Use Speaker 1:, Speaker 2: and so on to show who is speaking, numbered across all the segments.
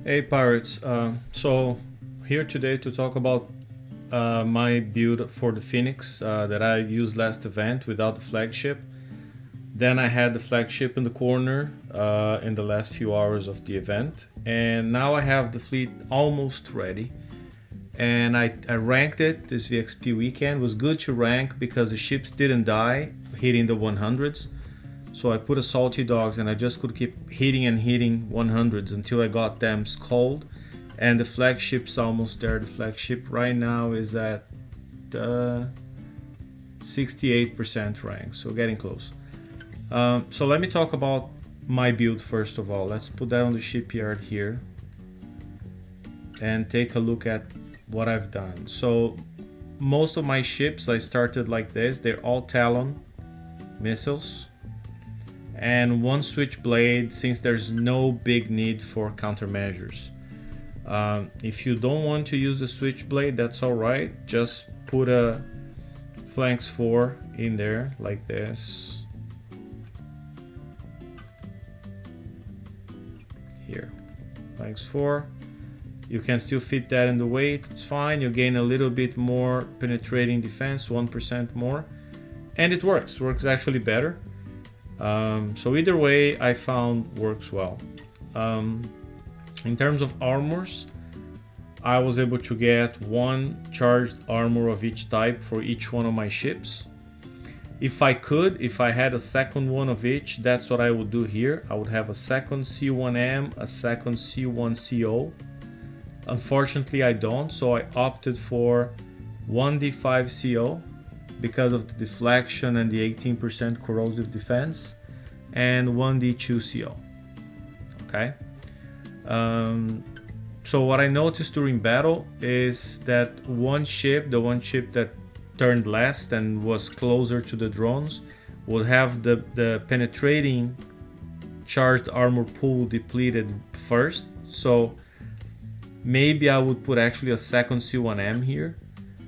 Speaker 1: Hey pirates, so here today to talk about my build for the Phoenix that I used last event without the flagship. Then I had the flagship in the corner in the last few hours of the event, and now I have the fleet almost ready. And I ranked it this VXP weekend. It was good to rank because the ships didn't die hitting the 100s. So I put a salty dogs and I just could keep hitting and hitting 100s until I got them cold. And the flagship's almost there. The flagship right now is at 68% rank, so getting close. So let me talk about my build first of all. Let's put that on the shipyard here and take a look at what I've done. So most of my ships I started like this. They're all Talon missiles and one switchblade, since there's no big need for countermeasures. If you don't want to use the switchblade, that's all right. Just put a flanks 4 in there like this. Here, flanks 4. You can still fit that in the weight, it's fine. You gain a little bit more penetrating defense, 1% more. And it works actually better. So either way, I found works well. In terms of armors, I was able to get one charged armor of each type for each one of my ships. If I had a second one of each, that's what I would do here. I would have a second C1M, a second C1CO. Unfortunately, I don't, so I opted for one D5CO because of the deflection and the 18% corrosive defense, and one D2CO. Okay. So what I noticed during battle is that the one ship that turned last and was closer to the drones would have the penetrating charged armor pool depleted first. So maybe I would put actually a second C1M here,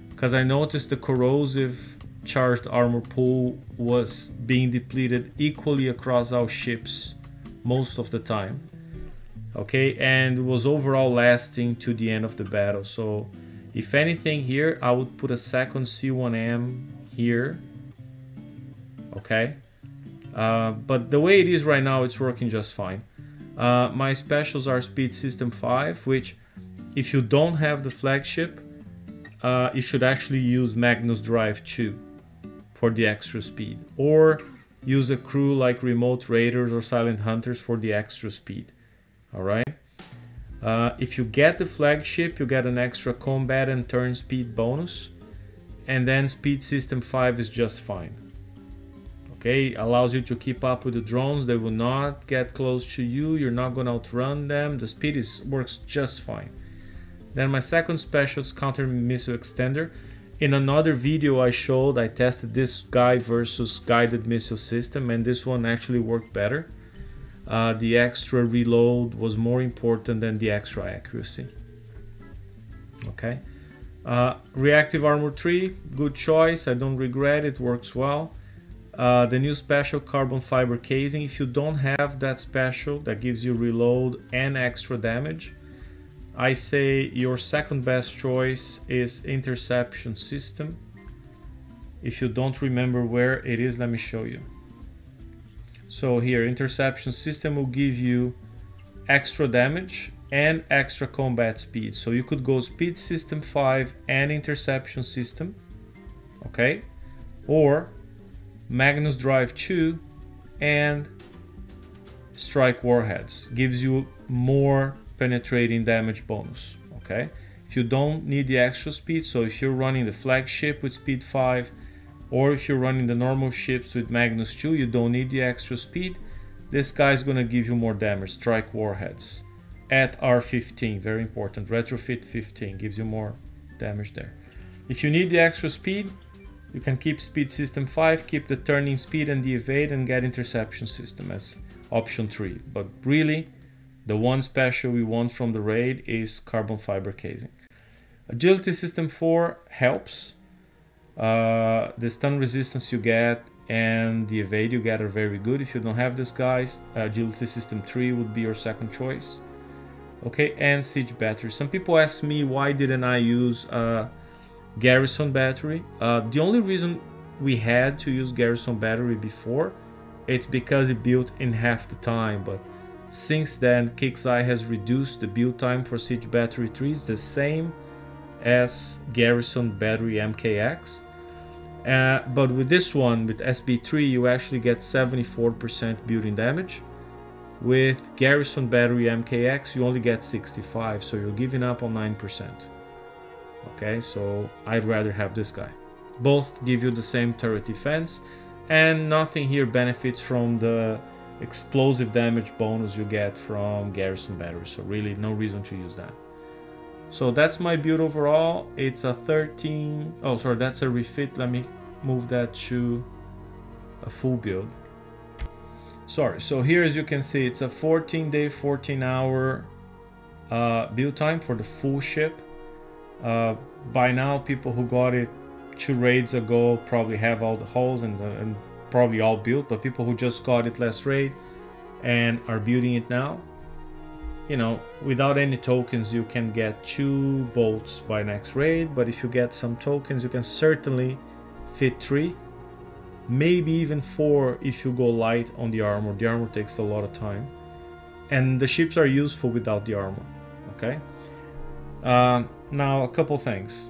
Speaker 1: because I noticed the corrosive charged armor pool was being depleted equally across our ships most of the time. Okay, and was overall lasting to the end of the battle. So if anything here, I would put a second C1M here. Okay, but the way it is right now, it's working just fine. My specials are Speed System 5, which if you don't have the flagship, you should actually use Magnus Drive 2 for the extra speed, or use a crew like Remote Raiders or Silent Hunters for the extra speed. All right. If you get the flagship, you get an extra combat and turn speed bonus, and then Speed System 5 is just fine. Okay, allows you to keep up with the drones. They will not get close to you. You're not gonna outrun them. The speed works just fine. Then my second special is Counter Missile Extender. In another video I tested this guy versus guided missile system, and this one actually worked better. The extra reload was more important than the extra accuracy. Okay. Reactive Armor 3, good choice. I don't regret it, works well. The new special Carbon Fiber Casing. If you don't have that special that gives you reload and extra damage, I say your second best choice is Interception System. If you don't remember where it is, let me show you. So here, Interception System will give you extra damage and extra combat speed. So you could go Speed System 5 and Interception System, okay? Or Magnus Drive 2 and Strike Warheads. Gives you more penetrating damage bonus. Okay, if you don't need the extra speed, so if you're running the flagship with speed 5, or if you're running the normal ships with Magnus 2, you don't need the extra speed. This guy's gonna give you more damage. Strike Warheads at R15, very important. Retrofit 15 gives you more damage there. If you need the extra speed, you can keep Speed System 5, keep the turning speed and the evade, and get Interception System as option 3. But really, the one special we want from the raid is Carbon Fiber Casing. Agility System 4 helps. The stun resistance you get and the evade you get are very good. If you don't have this, guys, Agility System 3 would be your second choice. okay, and siege battery. Some people ask me why didn't I use garrison battery. The only reason we had to use garrison battery before, it's because it built in half the time, but since then KXI has reduced the build time for siege battery 3s the same as garrison battery MKX. But with this one, with SB3, you actually get 74% building damage. With garrison battery MKX, you only get 65, so you're giving up on 9%. Okay, so I'd rather have this guy. Both give you the same turret defense, and nothing here benefits from the explosive damage bonus you get from garrison battery, so really no reason to use that. So that's my build overall. It's a 13, oh sorry, that's a refit. Let me move that to a full build. Sorry, so here as you can see, it's a 14-day, 14-hour build time for the full ship. By now, people who got it 2 raids ago probably have all the hulls and probably all built, but people who just got it last raid and are building it now, you know, without any tokens, you can get 2 bolts by next raid, but if you get some tokens, you can certainly fit 3, maybe even 4 if you go light on the armor. The armor takes a lot of time, and the ships are useful without the armor. Okay. Now a couple things.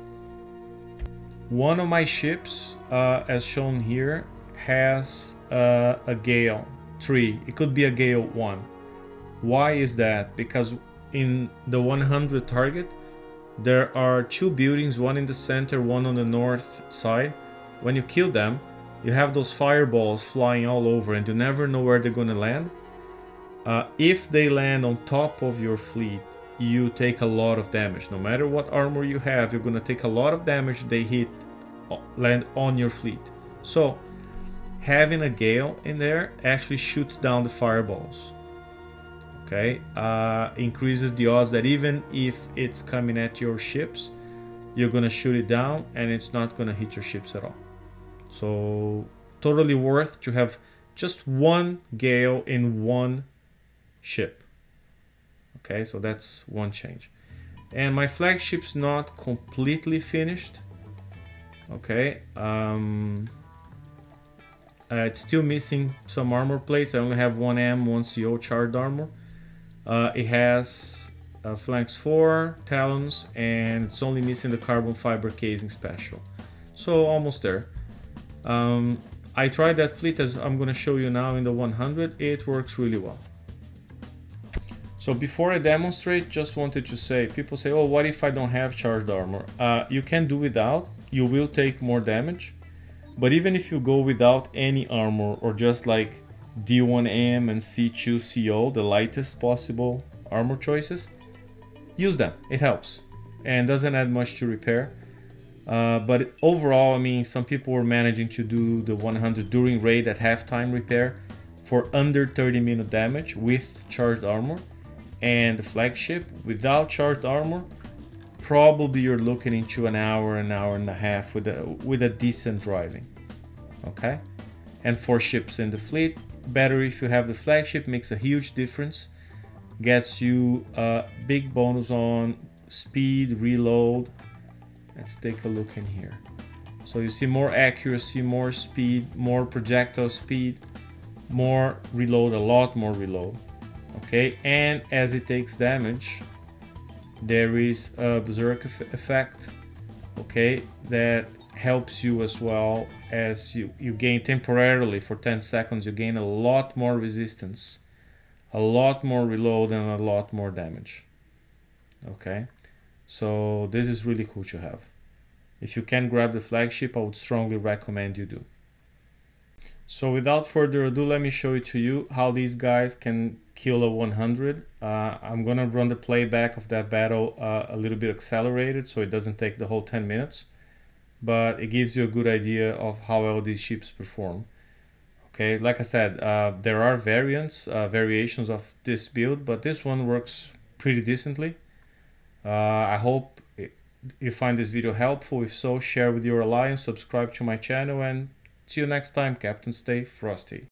Speaker 1: One of my ships, as shown here, has a Gale 3. It could be a Gale 1. Why is that? Because in the 100 target, there are 2 buildings, one in the center, one on the north side. When you kill them, you have those fireballs flying all over, and you never know where they're gonna land. If they land on top of your fleet, you take a lot of damage. No matter what armor you have, you're gonna take a lot of damage. They land on your fleet. So having a Gale in there actually shoots down the fireballs. Okay, increases the odds that even if it's coming at your ships, you're gonna shoot it down and it's not gonna hit your ships at all. So totally worth to have just one Gale in one ship. Okay, so that's one change. And my flagship's not completely finished. Okay, it's still missing some armor plates. I only have 1 M, 1 CO charred armor. It has flanks 4, talons, and it's only missing the carbon fiber casing special. So almost there. I tried that fleet, as I'm going to show you now in the 100. It works really well. So before I demonstrate, just wanted to say, people say, oh, what if I don't have charged armor? You can do without. You will take more damage. But even if you go without any armor, or just like D1M and C2CO, the lightest possible armor choices, use them. It helps and doesn't add much to repair. But overall, I mean, some people were managing to do the 100 during raid at halftime repair for under 30-minute damage with charged armor. And the flagship without charged armor, probably you're looking into an hour and a half with a decent driving. Okay, and 4 ships in the fleet. Better if you have the flagship, makes a huge difference. Gets you a big bonus on speed, reload. Let's take a look in here. So you see more accuracy, more speed, more projectile speed, more reload, a lot more reload. Okay, and as it takes damage, there is a berserk effect, okay, that helps you as well. As you gain temporarily for 10 seconds, you gain a lot more resistance, a lot more reload, and a lot more damage. Okay, so this is really cool to have. If you can grab the flagship, I would strongly recommend you do. So without further ado, let me show it to you how these guys can kill a 100. I'm gonna run the playback of that battle a little bit accelerated, so it doesn't take the whole 10 minutes, but it gives you a good idea of how well these ships perform. Okay, like I said, there are variations of this build, but this one works pretty decently. I hope you find this video helpful. If so, share with your alliance, subscribe to my channel, and see you next time, Captain. Stay frosty.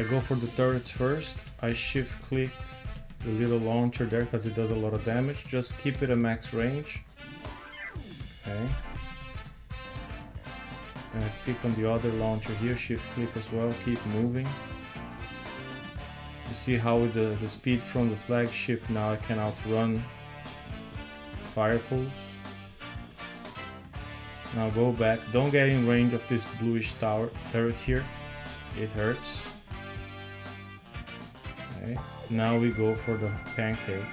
Speaker 1: I go for the turrets first. I shift click the little launcher there because it does a lot of damage. Just keep it at max range. Okay. And I pick on the other launcher here, shift click as well, keep moving. You see how with the speed from the flagship now I can outrun fire pulls. Now go back, don't get in range of this bluish turret here, it hurts. Okay. Now we go for the pancake.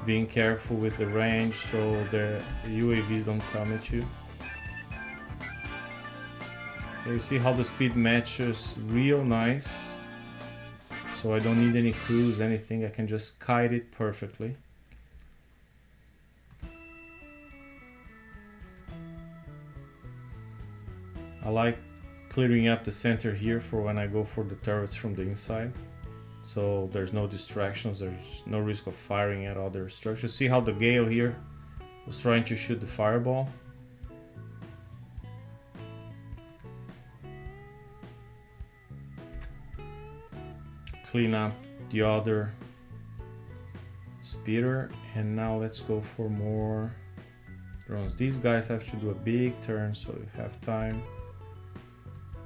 Speaker 1: Being careful with the range so the UAVs don't come at you. Okay, you see how the speed matches real nice. So I don't need any cruise, anything, I can just kite it perfectly. I like clearing up the center here for when I go for the turrets from the inside. So there's no distractions, there's no risk of firing at other structures. See how the Gale here was trying to shoot the fireball? Clean up the other speeder, and now let's go for more drones. These guys have to do a big turn, so you have time.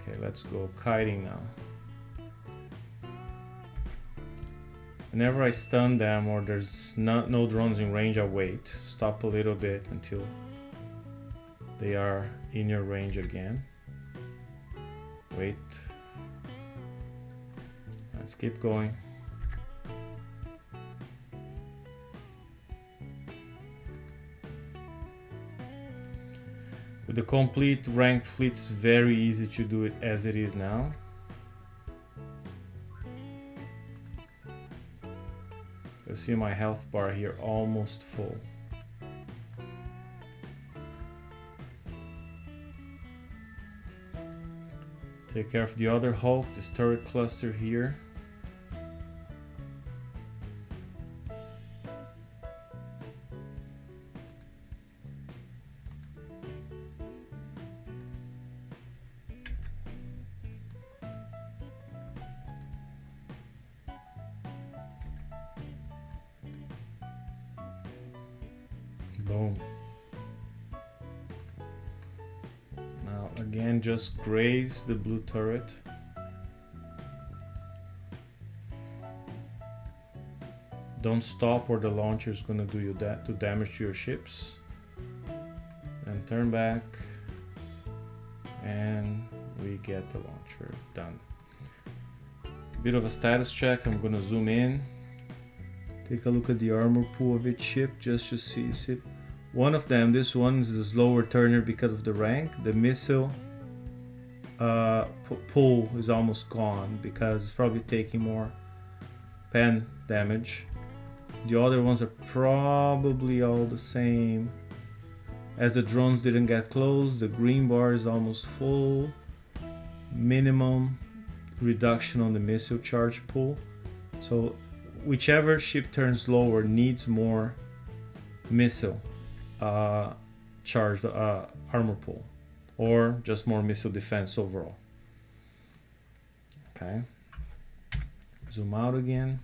Speaker 1: Okay, let's go kiting now. Whenever I stun them or there's no drones in range, I wait. Stop a little bit until they are in your range again. Wait. Let's keep going. With the complete ranked fleet, it's very easy to do it as it is now. You see my health bar here almost full. Take care of the other Hulk, this turret cluster here. Boom. Now again, just graze the blue turret. Don't stop or the launcher is gonna do you that to damage to your ships. And turn back, and we get the launcher done. Bit of a status check. I'm gonna zoom in. Take a look at the armor pool of each ship just to see it. One of them, this one is a slower turner because of the rank. The missile pool is almost gone because it's probably taking more pen damage. The other ones are probably all the same. As the drones didn't get close, the green bar is almost full. Minimum reduction on the missile charge pool. So whichever ship turns lower needs more missile charged armor pool, or just more missile defense overall. Okay, zoom out again.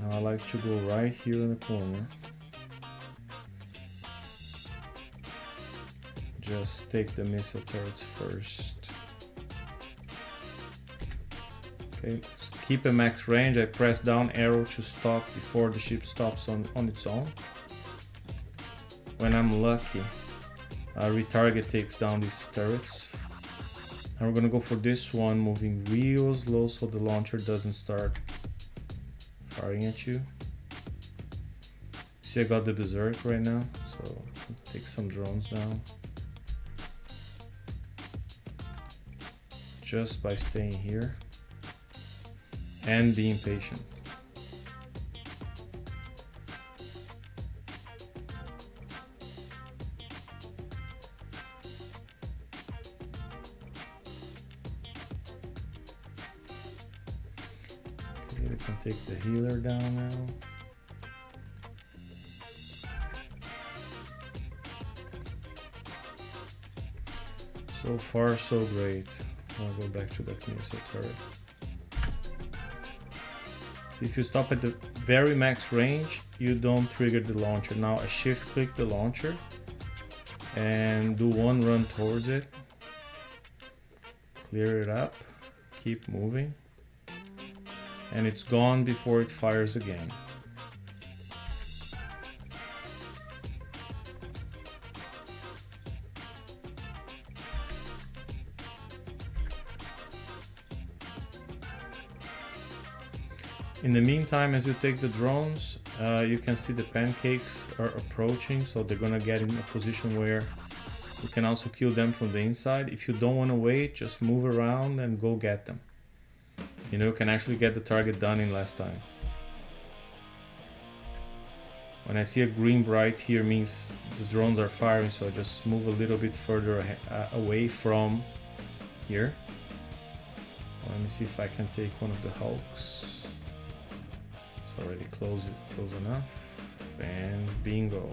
Speaker 1: Now I like to go right here in the corner. Just take the missile turrets first. Okay, keep a max range. I press down arrow to stop before the ship stops on its own. When I'm lucky, retarget takes down these turrets. And we're gonna go for this one, moving real slow so the launcher doesn't start firing at you. See, I got the berserk right now, so take some drones down. Just by staying here and being patient. Okay, we can take the healer down now. So far, so great. I'll go back to that missile turret. So if you stop at the very max range, you don't trigger the launcher. Now I shift click the launcher and do one run towards it. Clear it up, keep moving, and it's gone before it fires again. In the meantime, as you take the drones, you can see the pancakes are approaching, so they're gonna get in a position where you can also kill them from the inside. If you don't want to wait, just move around and go get them. You know, you can actually get the target done in less time. When I see a green bright here, means the drones are firing, so I just move a little bit further away from here. Let me see if I can take one of the hulks. It's already close enough, and bingo.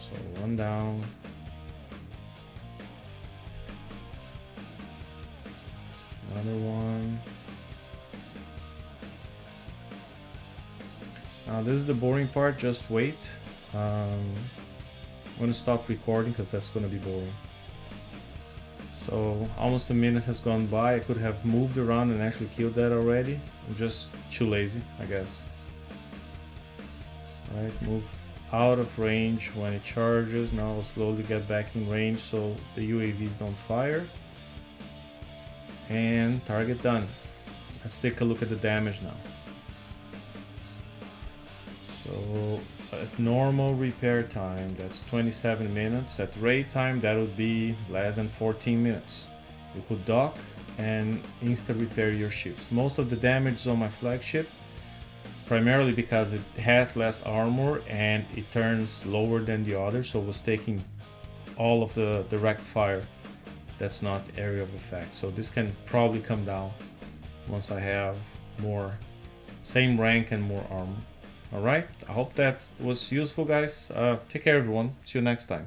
Speaker 1: So one down. Another one. Now this is the boring part, just wait. I'm gonna stop recording because that's gonna be boring. So almost a minute has gone by. I could have moved around and actually killed that already. I'm just too lazy, I guess. Alright, move out of range when it charges. Now I'll slowly get back in range so the UAVs don't fire. And target done. Let's take a look at the damage now. So at normal repair time, that's 27 minutes. At raid time, that would be less than 14 minutes. You could dock and insta repair your ships. Most of the damage is on my flagship, primarily because it has less armor and it turns lower than the others, so it was taking all of the direct fire. That's not area of effect. So this can probably come down once I have more, same rank and more armor. Alright, I hope that was useful, guys. Take care everyone. See you next time.